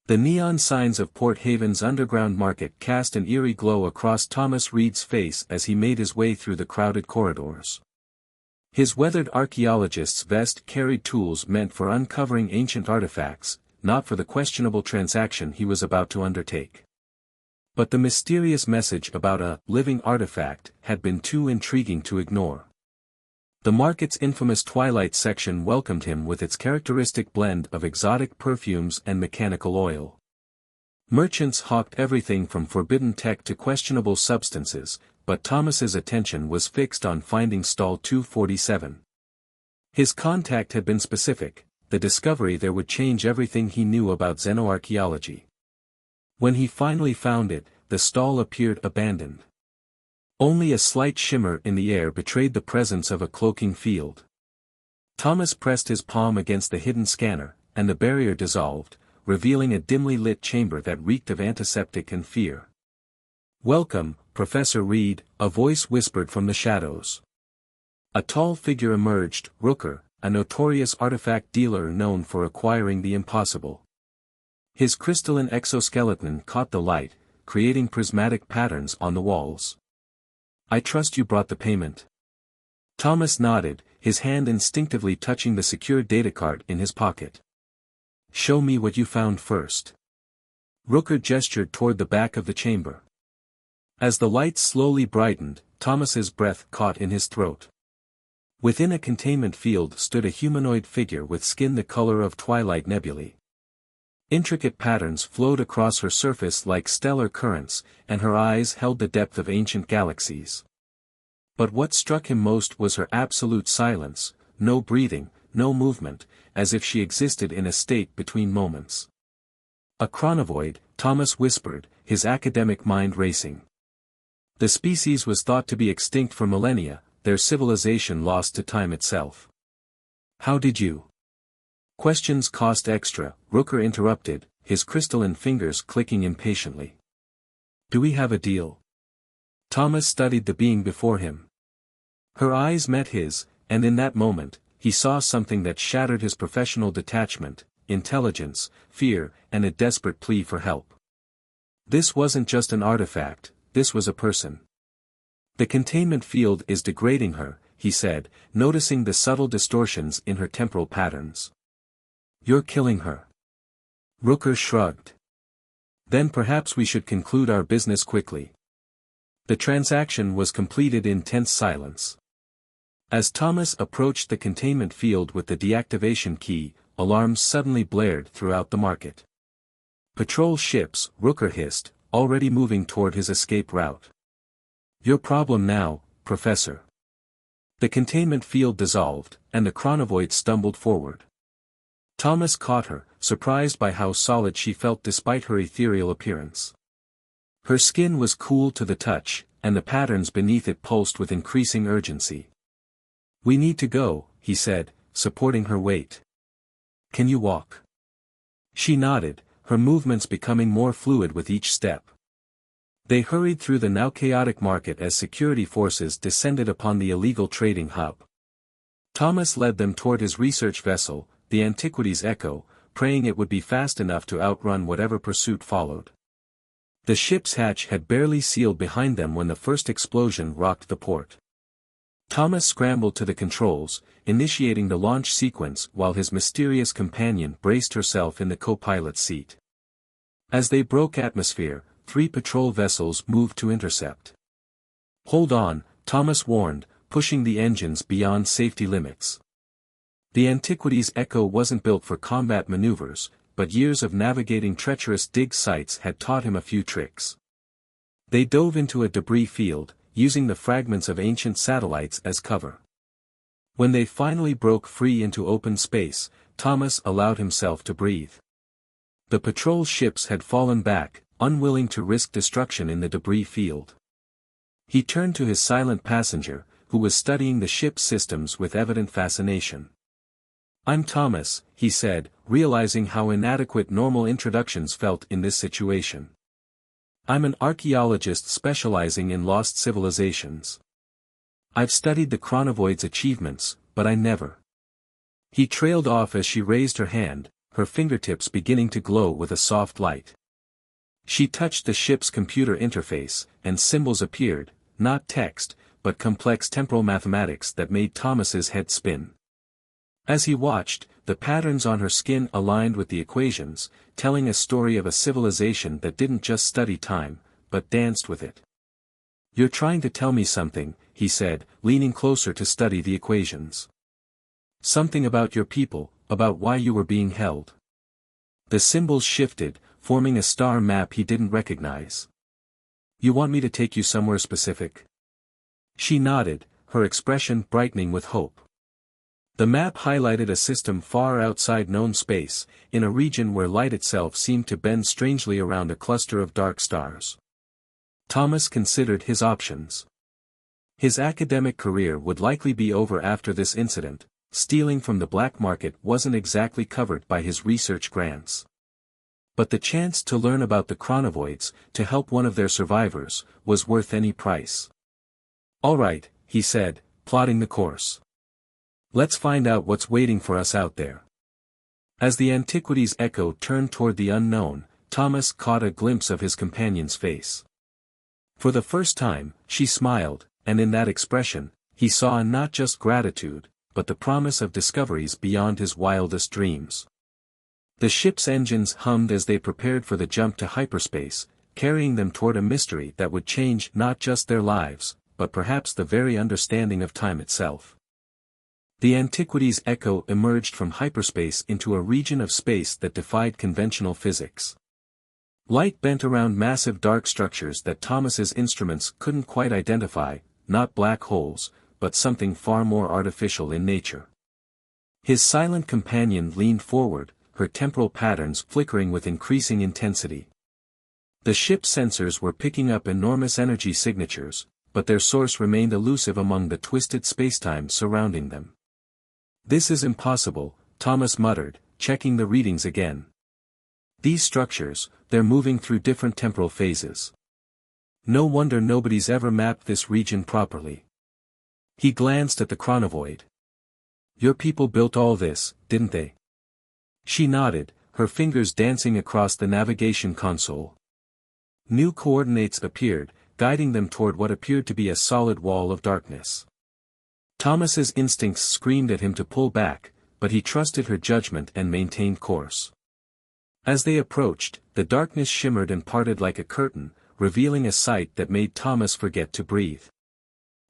The neon signs of Port Haven's underground market cast an eerie glow across Thomas Reed's face as he made his way through the crowded corridors. His weathered archaeologist's vest carried tools meant for uncovering ancient artifacts, not for the questionable transaction he was about to undertake. But the mysterious message about a living artifact had been too intriguing to ignore. The market's infamous Twilight section welcomed him with its characteristic blend of exotic perfumes and mechanical oil. Merchants hawked everything from forbidden tech to questionable substances, but Thomas's attention was fixed on finding stall 247. His contact had been specific: the discovery there would change everything he knew about xenoarchaeology. When he finally found it, the stall appeared abandoned. Only a slight shimmer in the air betrayed the presence of a cloaking field. Thomas pressed his palm against the hidden scanner, and the barrier dissolved, revealing a dimly lit chamber that reeked of antiseptic and fear. "Welcome, Professor Reed," a voice whispered from the shadows. A tall figure emerged, Rooker, a notorious artifact dealer known for acquiring the impossible. His crystalline exoskeleton caught the light, creating prismatic patterns on the walls. "I trust you brought the payment." Thomas nodded, his hand instinctively touching the secure data card in his pocket. "Show me what you found first." Rooker gestured toward the back of the chamber. As the lights slowly brightened, Thomas's breath caught in his throat. Within a containment field stood a humanoid figure with skin the color of twilight nebulae. Intricate patterns flowed across her surface like stellar currents, and her eyes held the depth of ancient galaxies. But what struck him most was her absolute silence, no breathing, no movement, as if she existed in a state between moments. "A chronovoid," Thomas whispered, his academic mind racing. The species was thought to be extinct for millennia, their civilization lost to time itself. "How did you?" "Questions cost extra," Rooker interrupted, his crystalline fingers clicking impatiently. "Do we have a deal?" Thomas studied the being before him. Her eyes met his, and in that moment, he saw something that shattered his professional detachment: intelligence, fear, and a desperate plea for help. This wasn't just an artifact, this was a person. "The containment field is degrading her," he said, noticing the subtle distortions in her temporal patterns. "You're killing her." Rooker shrugged. "Then perhaps we should conclude our business quickly." The transaction was completed in tense silence. As Thomas approached the containment field with the deactivation key, alarms suddenly blared throughout the market. "Patrol ships," Rooker hissed, already moving toward his escape route. "Your problem now, Professor." The containment field dissolved, and the chronovoid stumbled forward. Thomas caught her, surprised by how solid she felt despite her ethereal appearance. Her skin was cool to the touch, and the patterns beneath it pulsed with increasing urgency. "We need to go," he said, supporting her weight. "Can you walk?" She nodded, her movements becoming more fluid with each step. They hurried through the now chaotic market as security forces descended upon the illegal trading hub. Thomas led them toward his research vessel, the Antiquities Echo, praying it would be fast enough to outrun whatever pursuit followed. The ship's hatch had barely sealed behind them when the first explosion rocked the port. Thomas scrambled to the controls, initiating the launch sequence while his mysterious companion braced herself in the co-pilot's seat. As they broke atmosphere, 3 patrol vessels moved to intercept. "Hold on," Thomas warned, pushing the engines beyond safety limits. The Antiquities Echo wasn't built for combat maneuvers, but years of navigating treacherous dig sites had taught him a few tricks. They dove into a debris field, using the fragments of ancient satellites as cover. When they finally broke free into open space, Thomas allowed himself to breathe. The patrol ships had fallen back, unwilling to risk destruction in the debris field. He turned to his silent passenger, who was studying the ship's systems with evident fascination. "I'm Thomas," he said, realizing how inadequate normal introductions felt in this situation. "I'm an archaeologist specializing in lost civilizations. I've studied the chronovoid's achievements, but I never." He trailed off as she raised her hand, her fingertips beginning to glow with a soft light. She touched the ship's computer interface, and symbols appeared, not text, but complex temporal mathematics that made Thomas's head spin. As he watched, the patterns on her skin aligned with the equations, telling a story of a civilization that didn't just study time, but danced with it. "You're trying to tell me something," he said, leaning closer to study the equations. "Something about your people, about why you were being held." The symbols shifted, forming a star map he didn't recognize. "You want me to take you somewhere specific?" She nodded, her expression brightening with hope. The map highlighted a system far outside known space, in a region where light itself seemed to bend strangely around a cluster of dark stars. Thomas considered his options. His academic career would likely be over after this incident. Stealing from the black market wasn't exactly covered by his research grants. But the chance to learn about the chronovoids, to help one of their survivors, was worth any price. "All right," he said, plotting the course. "Let's find out what's waiting for us out there." As the Antiquities Echo turned toward the unknown, Thomas caught a glimpse of his companion's face. For the first time, she smiled, and in that expression, he saw not just gratitude, but the promise of discoveries beyond his wildest dreams. The ship's engines hummed as they prepared for the jump to hyperspace, carrying them toward a mystery that would change not just their lives, but perhaps the very understanding of time itself. The Antiquities Echo emerged from hyperspace into a region of space that defied conventional physics. Light bent around massive dark structures that Thomas's instruments couldn't quite identify, not black holes, but something far more artificial in nature. His silent companion leaned forward, her temporal patterns flickering with increasing intensity. The ship's sensors were picking up enormous energy signatures, but their source remained elusive among the twisted spacetime surrounding them. "This is impossible," Thomas muttered, checking the readings again. "These structures, they're moving through different temporal phases. No wonder nobody's ever mapped this region properly." He glanced at the chronovoid. "Your people built all this, didn't they?" She nodded, her fingers dancing across the navigation console. New coordinates appeared, guiding them toward what appeared to be a solid wall of darkness. Thomas's instincts screamed at him to pull back, but he trusted her judgment and maintained course. As they approached, the darkness shimmered and parted like a curtain, revealing a sight that made Thomas forget to breathe.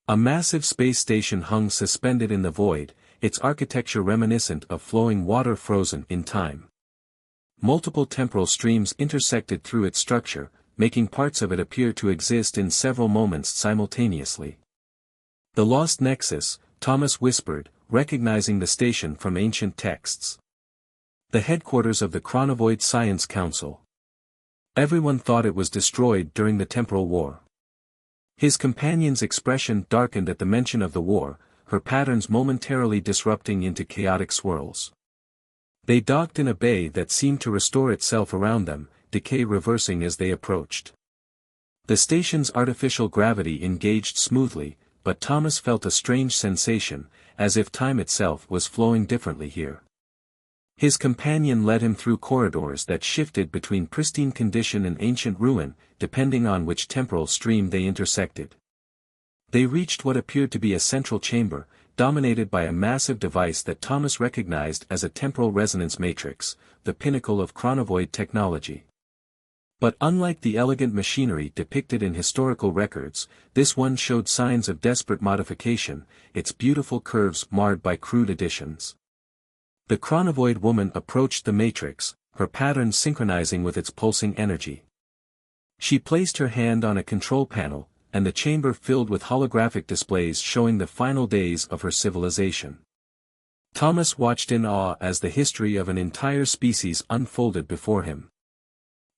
A massive space station hung suspended in the void, its architecture reminiscent of flowing water frozen in time. Multiple temporal streams intersected through its structure, making parts of it appear to exist in several moments simultaneously. "The Lost Nexus," Thomas whispered, recognizing the station from ancient texts. "The headquarters of the Chronovoid Science Council. Everyone thought it was destroyed during the Temporal War." His companion's expression darkened at the mention of the war, her patterns momentarily disrupting into chaotic swirls. They docked in a bay that seemed to restore itself around them, decay reversing as they approached. The station's artificial gravity engaged smoothly, but Thomas felt a strange sensation, as if time itself was flowing differently here. His companion led him through corridors that shifted between pristine condition and ancient ruin, depending on which temporal stream they intersected. They reached what appeared to be a central chamber, dominated by a massive device that Thomas recognized as a temporal resonance matrix, the pinnacle of chronovoid technology. But unlike the elegant machinery depicted in historical records, this one showed signs of desperate modification, its beautiful curves marred by crude additions. The chronovoid woman approached the matrix, her patterns synchronizing with its pulsing energy. She placed her hand on a control panel, and the chamber filled with holographic displays showing the final days of her civilization. Thomas watched in awe as the history of an entire species unfolded before him.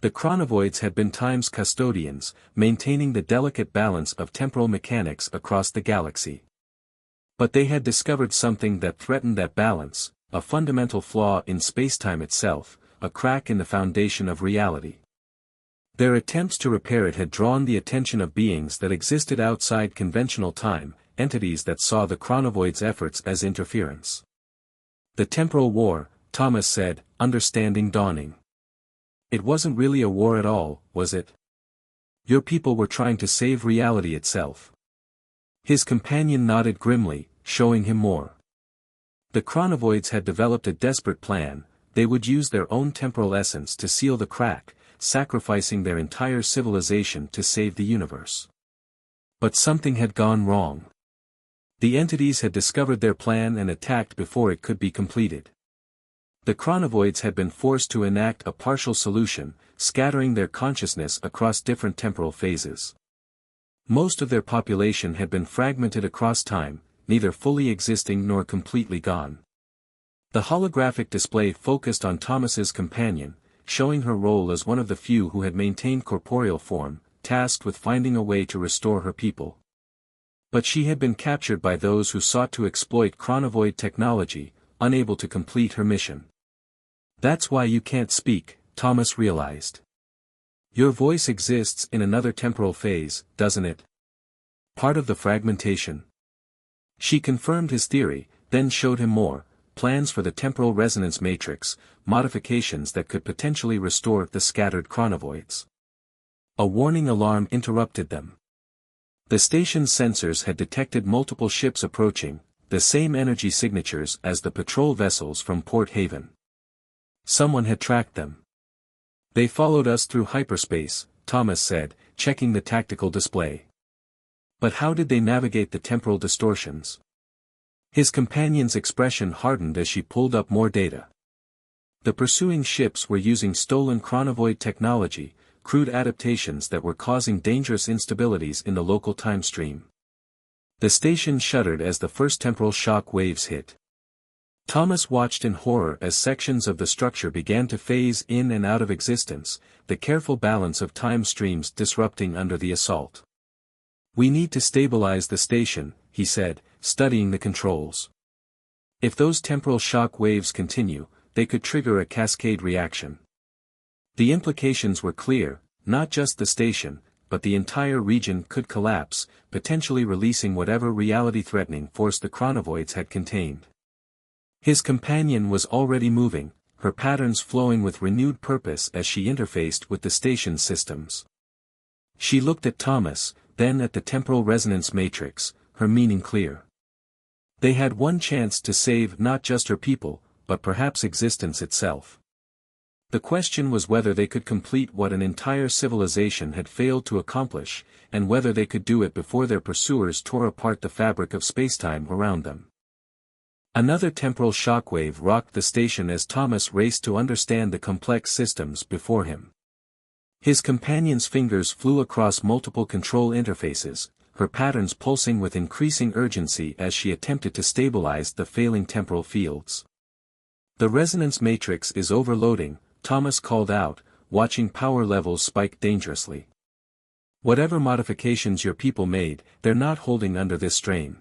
The chronovoids had been time's custodians, maintaining the delicate balance of temporal mechanics across the galaxy. But they had discovered something that threatened that balance, a fundamental flaw in spacetime itself, a crack in the foundation of reality. Their attempts to repair it had drawn the attention of beings that existed outside conventional time, entities that saw the chronovoids' efforts as interference. The temporal war, Thomas said, understanding dawning. It wasn't really a war at all, was it? Your people were trying to save reality itself. His companion nodded grimly, showing him more. The chronovoids had developed a desperate plan. They would use their own temporal essence to seal the crack, sacrificing their entire civilization to save the universe. But something had gone wrong. The entities had discovered their plan and attacked before it could be completed. The chronovoids had been forced to enact a partial solution, scattering their consciousness across different temporal phases. Most of their population had been fragmented across time, neither fully existing nor completely gone. The holographic display focused on Thomas's companion, showing her role as one of the few who had maintained corporeal form, tasked with finding a way to restore her people. But she had been captured by those who sought to exploit chronovoid technology, unable to complete her mission. That's why you can't speak, Thomas realized. Your voice exists in another temporal phase, doesn't it? Part of the fragmentation. She confirmed his theory, then showed him more, plans for the temporal resonance matrix, modifications that could potentially restore the scattered chronovoids. A warning alarm interrupted them. The station's sensors had detected multiple ships approaching, the same energy signatures as the patrol vessels from Port Haven. Someone had tracked them. They followed us through hyperspace, Thomas said, checking the tactical display. But how did they navigate the temporal distortions? His companion's expression hardened as she pulled up more data. The pursuing ships were using stolen chronovoid technology, crude adaptations that were causing dangerous instabilities in the local time stream. The station shuddered as the first temporal shock waves hit. Thomas watched in horror as sections of the structure began to phase in and out of existence, the careful balance of time streams disrupting under the assault. We need to stabilize the station, he said, studying the controls. If those temporal shock waves continue, they could trigger a cascade reaction. The implications were clear, not just the station, but the entire region could collapse, potentially releasing whatever reality-threatening force the chronovoids had contained. His companion was already moving, her patterns flowing with renewed purpose as she interfaced with the station's systems. She looked at Thomas, then at the temporal resonance matrix, her meaning clear. They had one chance to save not just her people, but perhaps existence itself. The question was whether they could complete what an entire civilization had failed to accomplish, and whether they could do it before their pursuers tore apart the fabric of spacetime around them. Another temporal shockwave rocked the station as Thomas raced to understand the complex systems before him. His companion's fingers flew across multiple control interfaces, her patterns pulsing with increasing urgency as she attempted to stabilize the failing temporal fields. The resonance matrix is overloading, Thomas called out, watching power levels spike dangerously. Whatever modifications your people made, they're not holding under this strain.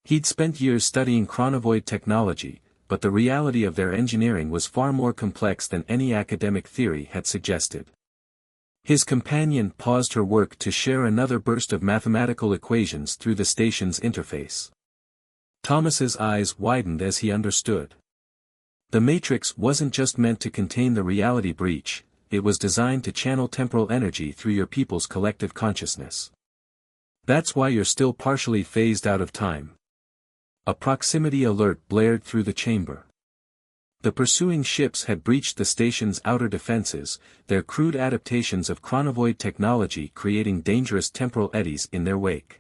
He'd spent years studying chronovoid technology, but the reality of their engineering was far more complex than any academic theory had suggested. His companion paused her work to share another burst of mathematical equations through the station's interface. Thomas's eyes widened as he understood. The matrix wasn't just meant to contain the reality breach, it was designed to channel temporal energy through your people's collective consciousness. That's why you're still partially phased out of time. A proximity alert blared through the chamber. The pursuing ships had breached the station's outer defenses, their crude adaptations of chronovoid technology creating dangerous temporal eddies in their wake.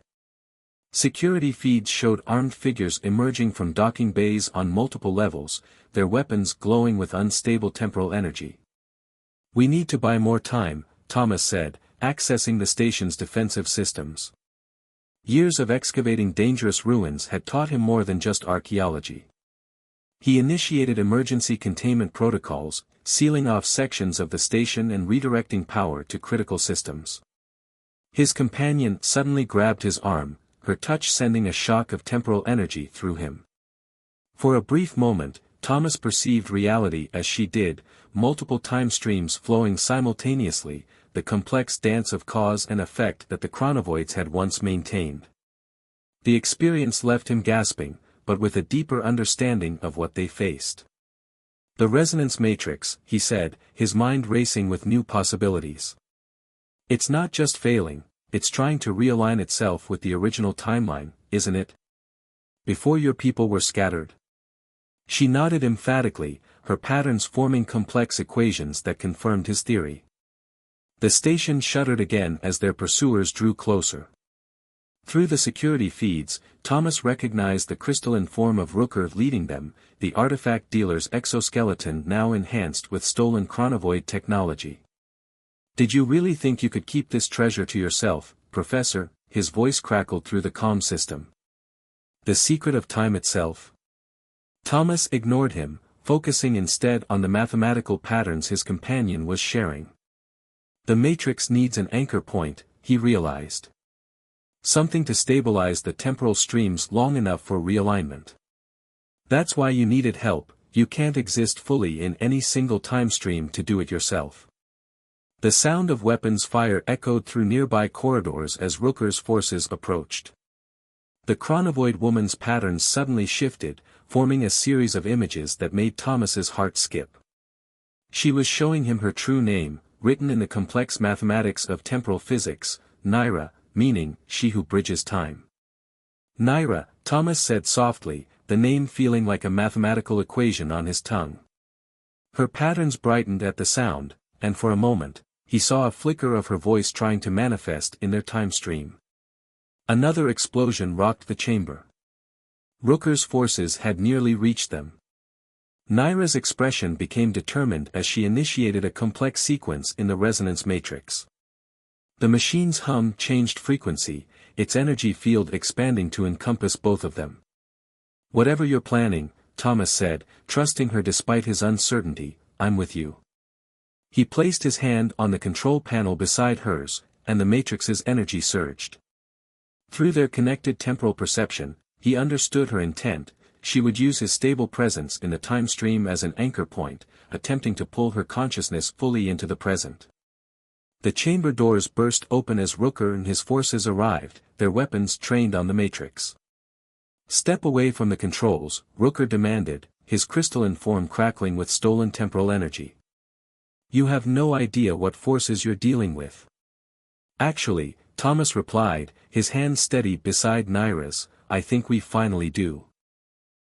Security feeds showed armed figures emerging from docking bays on multiple levels, their weapons glowing with unstable temporal energy. We need to buy more time, Thomas said, accessing the station's defensive systems. Years of excavating dangerous ruins had taught him more than just archaeology. He initiated emergency containment protocols, sealing off sections of the station and redirecting power to critical systems. His companion suddenly grabbed his arm, her touch sending a shock of temporal energy through him. For a brief moment, Thomas perceived reality as she did, multiple time streams flowing simultaneously, the complex dance of cause and effect that the chronovoids had once maintained. The experience left him gasping, but with a deeper understanding of what they faced. The resonance matrix, he said, his mind racing with new possibilities. It's not just failing, it's trying to realign itself with the original timeline, isn't it? Before your people were scattered. She nodded emphatically, her patterns forming complex equations that confirmed his theory. The station shuddered again as their pursuers drew closer. Through the security feeds, Thomas recognized the crystalline form of Rooker leading them, the artifact dealer's exoskeleton now enhanced with stolen chronovoid technology. Did you really think you could keep this treasure to yourself, Professor? His voice crackled through the comm system. The secret of time itself? Thomas ignored him, focusing instead on the mathematical patterns his companion was sharing. The matrix needs an anchor point, he realized. Something to stabilize the temporal streams long enough for realignment. That's why you needed help, you can't exist fully in any single time stream to do it yourself. The sound of weapons fire echoed through nearby corridors as Rooker's forces approached. The chronovoid woman's patterns suddenly shifted, forming a series of images that made Thomas's heart skip. She was showing him her true name, written in the complex mathematics of temporal physics, Naira, meaning, she who bridges time. Naira, Thomas said softly, the name feeling like a mathematical equation on his tongue. Her patterns brightened at the sound, and for a moment, he saw a flicker of her voice trying to manifest in their time stream. Another explosion rocked the chamber. Rooker's forces had nearly reached them. Naira's expression became determined as she initiated a complex sequence in the resonance matrix. The machine's hum changed frequency, its energy field expanding to encompass both of them. Whatever you're planning, Thomas said, trusting her despite his uncertainty, I'm with you. He placed his hand on the control panel beside hers, and the matrix's energy surged. Through their connected temporal perception, he understood her intent. She would use his stable presence in the time stream as an anchor point, attempting to pull her consciousness fully into the present. The chamber doors burst open as Rooker and his forces arrived, their weapons trained on the matrix. Step away from the controls, Rooker demanded, his crystalline form crackling with stolen temporal energy. You have no idea what forces you're dealing with. Actually, Thomas replied, his hand steady beside Naira's, I think we finally do.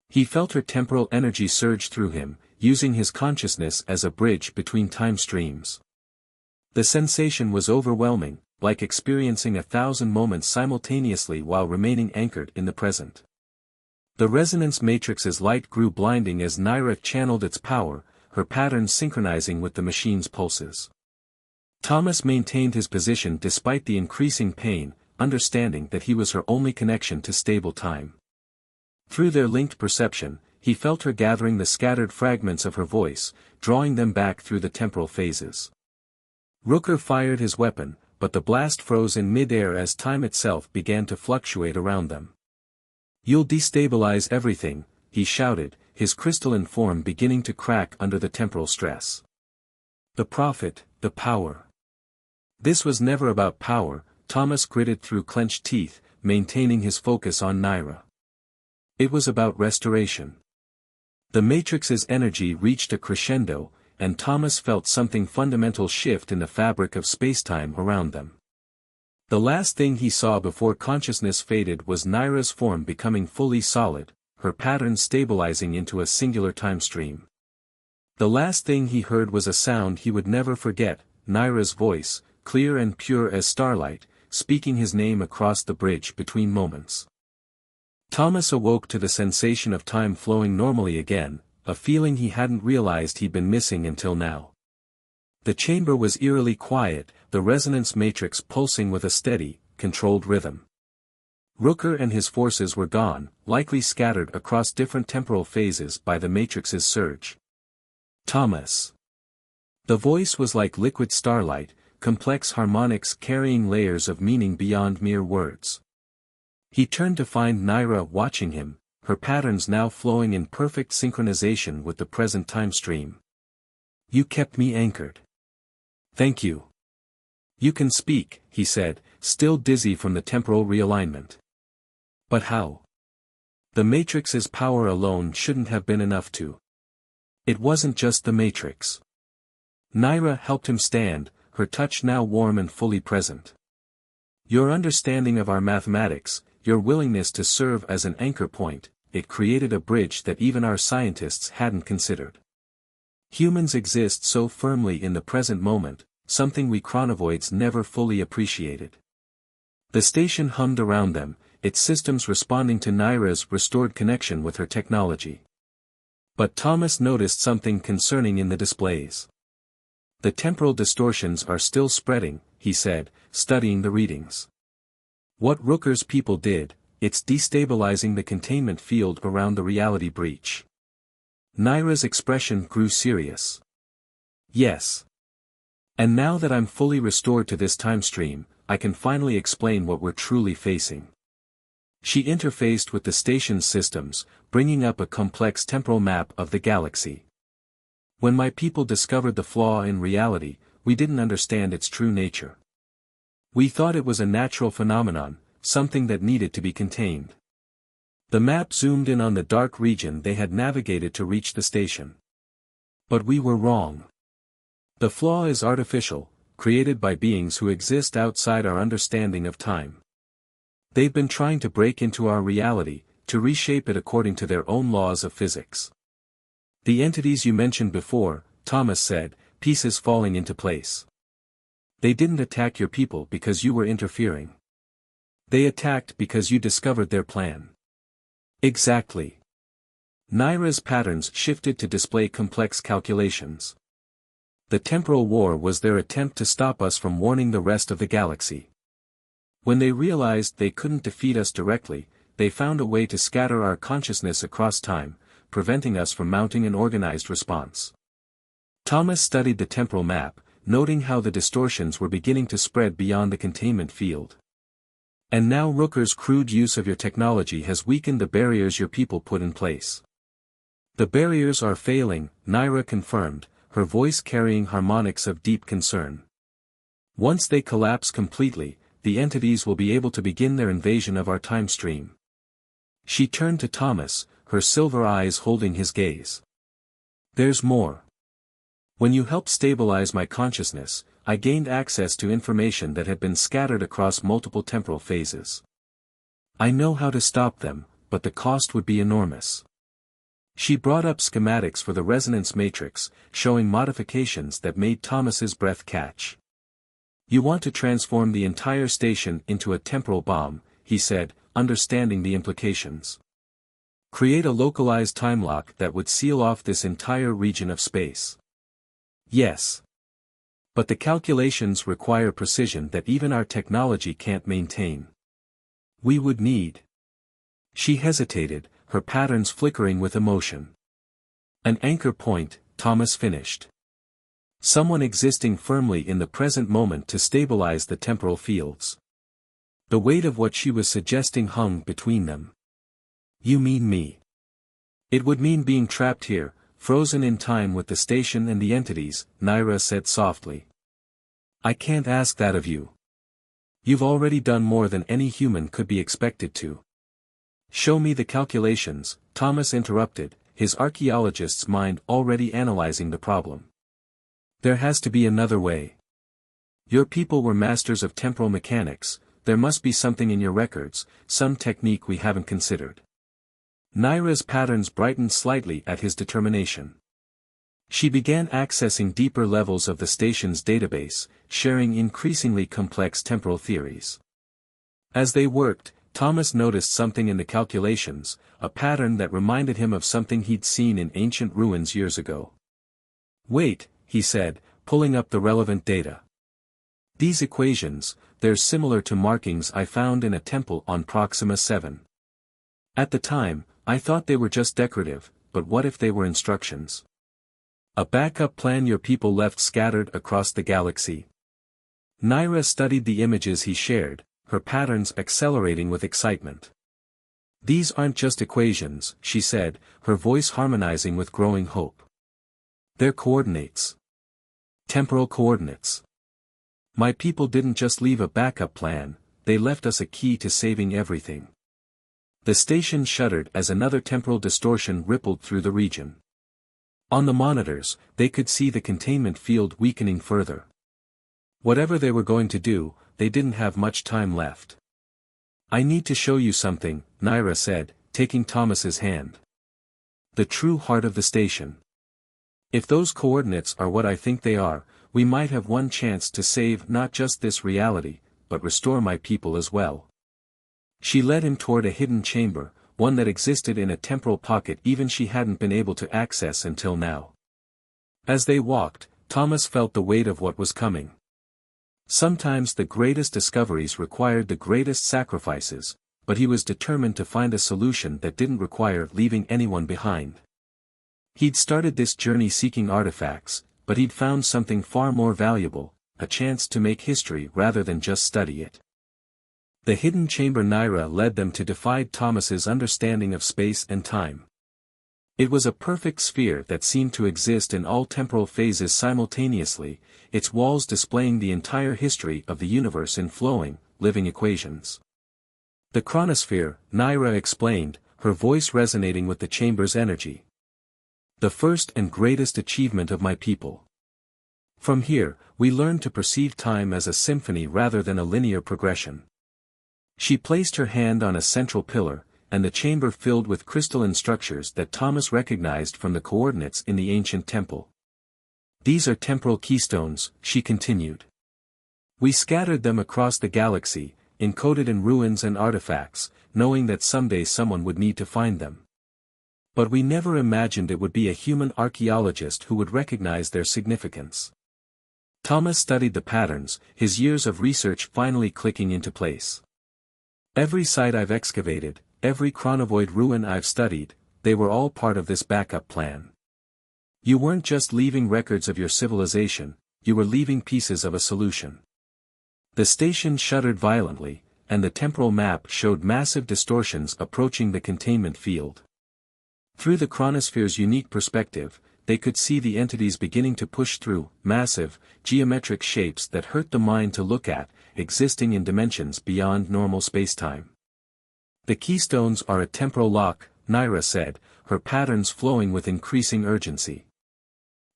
He felt her temporal energy surge through him, using his consciousness as a bridge between time streams. The sensation was overwhelming, like experiencing 1,000 moments simultaneously while remaining anchored in the present. The resonance matrix's light grew blinding as Naira channeled its power, her patterns synchronizing with the machine's pulses. Thomas maintained his position despite the increasing pain, understanding that he was her only connection to stable time. Through their linked perception, he felt her gathering the scattered fragments of her voice, drawing them back through the temporal phases. Rooker fired his weapon, but the blast froze in mid-air as time itself began to fluctuate around them. You'll destabilize everything, he shouted, his crystalline form beginning to crack under the temporal stress. The profit, the power. This was never about power, Thomas gritted through clenched teeth, maintaining his focus on Naira. It was about restoration. The matrix's energy reached a crescendo, and Thomas felt something fundamental shift in the fabric of spacetime around them. The last thing he saw before consciousness faded was Naira's form becoming fully solid, her pattern stabilizing into a singular time stream. The last thing he heard was a sound he would never forget, Naira's voice, clear and pure as starlight, speaking his name across the bridge between moments. Thomas awoke to the sensation of time flowing normally again, a feeling he hadn't realized he'd been missing until now. The chamber was eerily quiet, the resonance matrix pulsing with a steady, controlled rhythm. Rooker and his forces were gone, likely scattered across different temporal phases by the matrix's surge. Thomas. The voice was like liquid starlight, complex harmonics carrying layers of meaning beyond mere words. He turned to find Naira watching him, her patterns now flowing in perfect synchronization with the present time stream. You kept me anchored. Thank you. You can speak, he said, still dizzy from the temporal realignment. But how? The matrix's power alone shouldn't have been enough to. It wasn't just the Matrix. Naira helped him stand, her touch now warm and fully present. Your understanding of our mathematics, your willingness to serve as an anchor point, it created a bridge that even our scientists hadn't considered. Humans exist so firmly in the present moment, something we chronovoids never fully appreciated. The station hummed around them, its systems responding to Naira's restored connection with her technology. But Thomas noticed something concerning in the displays. The temporal distortions are still spreading, he said, studying the readings. What Rooker's people did, it's destabilizing the containment field around the reality breach. Naira's expression grew serious. Yes. And now that I'm fully restored to this time stream, I can finally explain what we're truly facing. She interfaced with the station's systems, bringing up a complex temporal map of the galaxy. When my people discovered the flaw in reality, we didn't understand its true nature. We thought it was a natural phenomenon, something that needed to be contained. The map zoomed in on the dark region they had navigated to reach the station. But we were wrong. The flaw is artificial, created by beings who exist outside our understanding of time. They've been trying to break into our reality, to reshape it according to their own laws of physics. The entities you mentioned before, Thomas said, pieces falling into place. They didn't attack your people because you were interfering. They attacked because you discovered their plan. Exactly. Naira's patterns shifted to display complex calculations. The temporal war was their attempt to stop us from warning the rest of the galaxy. When they realized they couldn't defeat us directly, they found a way to scatter our consciousness across time, preventing us from mounting an organized response. Thomas studied the temporal map, noting how the distortions were beginning to spread beyond the containment field. And now Rooker's crude use of your technology has weakened the barriers your people put in place. The barriers are failing, Naira confirmed, her voice carrying harmonics of deep concern. Once they collapse completely, the entities will be able to begin their invasion of our time stream. She turned to Thomas, her silver eyes holding his gaze. There's more. When you helped stabilize my consciousness, I gained access to information that had been scattered across multiple temporal phases. I know how to stop them, but the cost would be enormous. She brought up schematics for the resonance matrix, showing modifications that made Thomas's breath catch. You want to transform the entire station into a temporal bomb, he said, understanding the implications. Create a localized time lock that would seal off this entire region of space. Yes. But the calculations require precision that even our technology can't maintain. We would need. She hesitated, her patterns flickering with emotion. An anchor point, Thomas finished. Someone existing firmly in the present moment to stabilize the temporal fields. The weight of what she was suggesting hung between them. You mean me? It would mean being trapped here, frozen in time with the station and the entities, Naira said softly. I can't ask that of you. You've already done more than any human could be expected to. Show me the calculations, Thomas interrupted, his archaeologist's mind already analyzing the problem. There has to be another way. Your people were masters of temporal mechanics, there must be something in your records, some technique we haven't considered. Naira's patterns brightened slightly at his determination. She began accessing deeper levels of the station's database, sharing increasingly complex temporal theories. As they worked, Thomas noticed something in the calculations, a pattern that reminded him of something he'd seen in ancient ruins years ago. Wait, he said, pulling up the relevant data. These equations, they're similar to markings I found in a temple on Proxima 7. At the time, I thought they were just decorative, but what if they were instructions? A backup plan your people left scattered across the galaxy. Naira studied the images he shared, her patterns accelerating with excitement. These aren't just equations, she said, her voice harmonizing with growing hope. They're coordinates. Temporal coordinates. My people didn't just leave a backup plan, they left us a key to saving everything. The station shuddered as another temporal distortion rippled through the region. On the monitors, they could see the containment field weakening further. Whatever they were going to do, they didn't have much time left. "I need to show you something," Naira said, taking Thomas's hand. "The true heart of the station. If those coordinates are what I think they are, we might have one chance to save not just this reality, but restore my people as well." She led him toward a hidden chamber, one that existed in a temporal pocket even she hadn't been able to access until now. As they walked, Thomas felt the weight of what was coming. Sometimes the greatest discoveries required the greatest sacrifices, but he was determined to find a solution that didn't require leaving anyone behind. He'd started this journey seeking artifacts, but he'd found something far more valuable, a chance to make history rather than just study it. The hidden chamber Naira led them to defied Thomas's understanding of space and time. It was a perfect sphere that seemed to exist in all temporal phases simultaneously, its walls displaying the entire history of the universe in flowing, living equations. "The chronosphere," Naira explained, her voice resonating with the chamber's energy. "The first and greatest achievement of my people. From here, we learn to perceive time as a symphony rather than a linear progression." She placed her hand on a central pillar, and the chamber filled with crystalline structures that Thomas recognized from the coordinates in the ancient temple. "These are temporal keystones," she continued. "We scattered them across the galaxy, encoded in ruins and artifacts, knowing that someday someone would need to find them. But we never imagined it would be a human archaeologist who would recognize their significance." Thomas studied the patterns, his years of research finally clicking into place. "Every site I've excavated, every chronovoid ruin I've studied, they were all part of this backup plan. You weren't just leaving records of your civilization, you were leaving pieces of a solution." The station shuddered violently, and the temporal map showed massive distortions approaching the containment field. Through the chronosphere's unique perspective, they could see the entities beginning to push through, massive, geometric shapes that hurt the mind to look at, existing in dimensions beyond normal spacetime. "The keystones are a temporal lock," Naira said, her patterns flowing with increasing urgency.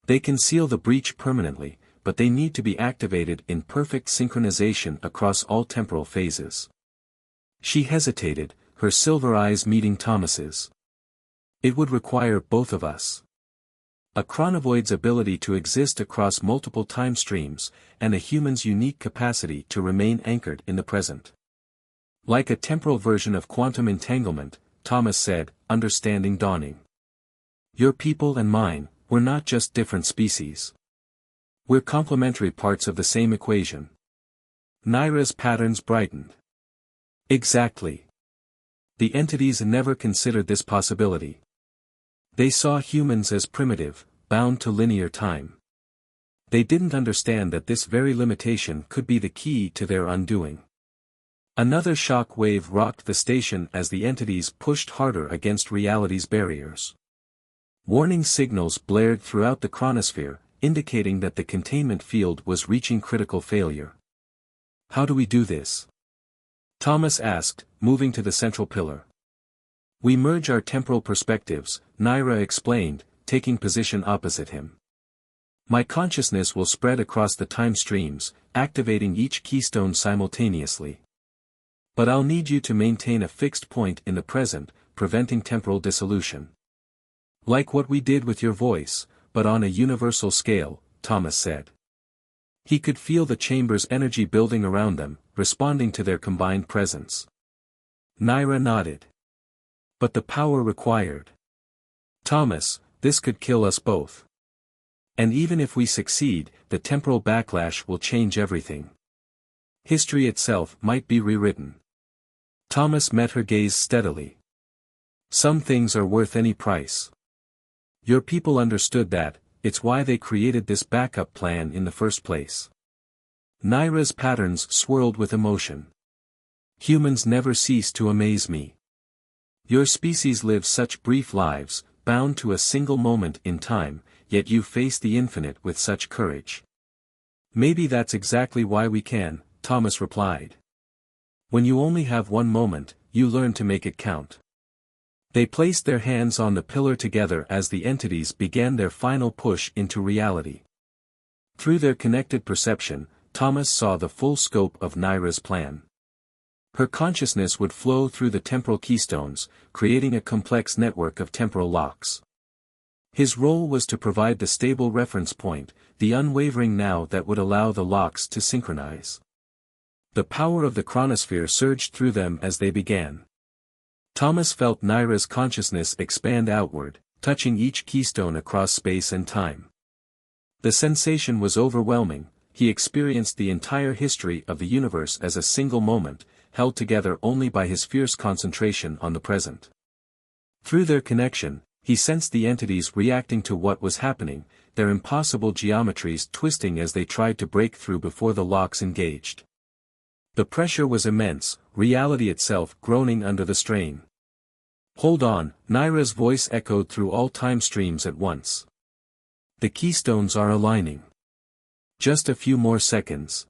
"They can seal the breach permanently, but they need to be activated in perfect synchronization across all temporal phases." She hesitated, her silver eyes meeting Thomas's. "It would require both of us. A chronovoid's ability to exist across multiple time streams, and a human's unique capacity to remain anchored in the present. Like a temporal version of quantum entanglement," Thomas said, understanding dawning. "Your people and mine, we're not just different species. We're complementary parts of the same equation." Naira's patterns brightened. "Exactly. The entities never considered this possibility. They saw humans as primitive, bound to linear time. They didn't understand that this very limitation could be the key to their undoing." Another shock wave rocked the station as the entities pushed harder against reality's barriers. Warning signals blared throughout the chronosphere, indicating that the containment field was reaching critical failure. "How do we do this?" Thomas asked, moving to the central pillar. "We merge our temporal perspectives," Naira explained, taking position opposite him. "My consciousness will spread across the time streams, activating each keystone simultaneously. But I'll need you to maintain a fixed point in the present, preventing temporal dissolution. Like what we did with your voice, but on a universal scale," Thomas said. He could feel the chamber's energy building around them, responding to their combined presence. Naira nodded. "But the power required. Thomas, this could kill us both. And even if we succeed, the temporal backlash will change everything. History itself might be rewritten." Thomas met her gaze steadily. "Some things are worth any price. Your people understood that, it's why they created this backup plan in the first place." Naira's patterns swirled with emotion. "Humans never cease to amaze me. Your species lives such brief lives, bound to a single moment in time, yet you face the infinite with such courage." "Maybe that's exactly why we can," Thomas replied. "When you only have one moment, you learn to make it count." They placed their hands on the pillar together as the entities began their final push into reality. Through their connected perception, Thomas saw the full scope of Naira's plan. Her consciousness would flow through the temporal keystones, creating a complex network of temporal locks. His role was to provide the stable reference point, the unwavering now that would allow the locks to synchronize. The power of the chronosphere surged through them as they began. Thomas felt Naira's consciousness expand outward, touching each keystone across space and time. The sensation was overwhelming. He experienced the entire history of the universe as a single moment, held together only by his fierce concentration on the present. Through their connection, he sensed the entities reacting to what was happening, their impossible geometries twisting as they tried to break through before the locks engaged. The pressure was immense, reality itself groaning under the strain. "Hold on," Naira's voice echoed through all time streams at once. "The keystones are aligning. Just a few more seconds."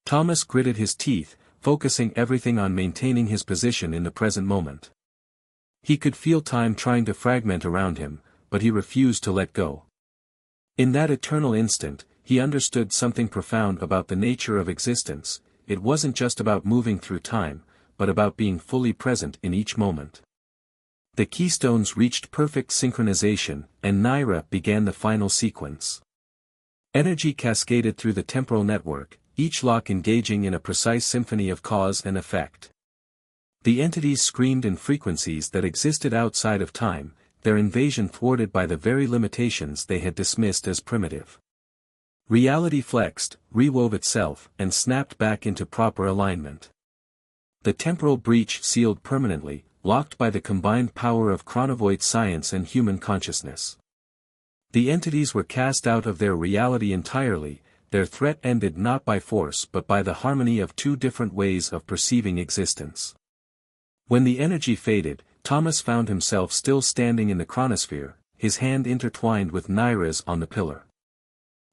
Thomas gritted his teeth, focusing everything on maintaining his position in the present moment. He could feel time trying to fragment around him, but he refused to let go. In that eternal instant, he understood something profound about the nature of existence. It wasn't just about moving through time, but about being fully present in each moment. The keystones reached perfect synchronization, and Naira began the final sequence. Energy cascaded through the temporal network, each lock engaging in a precise symphony of cause and effect. The entities screamed in frequencies that existed outside of time, their invasion thwarted by the very limitations they had dismissed as primitive. Reality flexed, rewove itself, and snapped back into proper alignment. The temporal breach sealed permanently, locked by the combined power of chronovoid science and human consciousness. The entities were cast out of their reality entirely, their threat ended not by force but by the harmony of two different ways of perceiving existence. When the energy faded, Thomas found himself still standing in the chronosphere, his hand intertwined with Naira's on the pillar.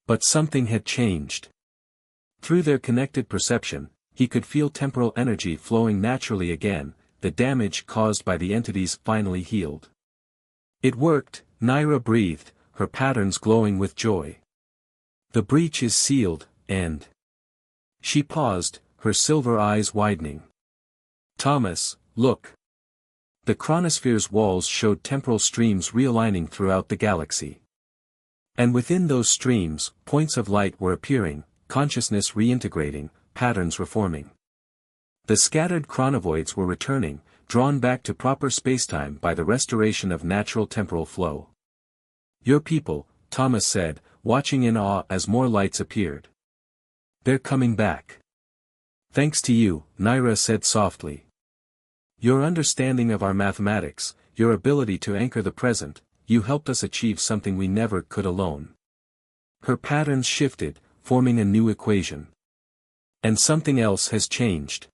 But something had changed. Through their connected perception, he could feel temporal energy flowing naturally again, the damage caused by the entities finally healed. "It worked," Naira breathed, her patterns glowing with joy. "The breach is sealed, and..." She paused, her silver eyes widening. "Thomas, look." The chronosphere's walls showed temporal streams realigning throughout the galaxy. And within those streams, points of light were appearing, consciousness reintegrating, patterns reforming. The scattered chronovoids were returning, drawn back to proper spacetime by the restoration of natural temporal flow. "Your people," Thomas said, watching in awe as more lights appeared. "They're coming back." "Thanks to you," Naira said softly. "Your understanding of our mathematics, your ability to anchor the present, you helped us achieve something we never could alone." Her patterns shifted, forming a new equation. "And something else has changed.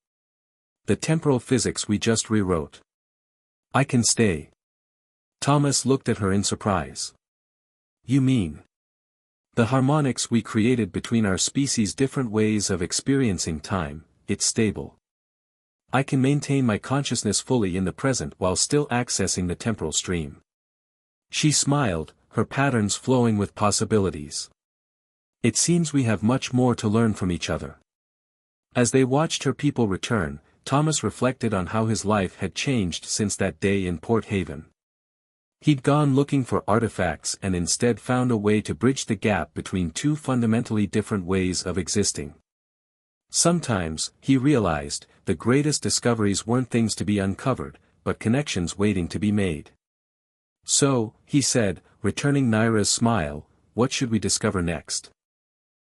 The temporal physics we just rewrote. I can stay." Thomas looked at her in surprise. "You mean? The harmonics we created between our species' different ways of experiencing time, it's stable. I can maintain my consciousness fully in the present while still accessing the temporal stream." She smiled, her patterns flowing with possibilities. "It seems we have much more to learn from each other." As they watched her people return, Thomas reflected on how his life had changed since that day in Port Haven. He'd gone looking for artifacts and instead found a way to bridge the gap between two fundamentally different ways of existing. Sometimes, he realized, the greatest discoveries weren't things to be uncovered, but connections waiting to be made. "So," he said, returning Naira's smile, "what should we discover next?"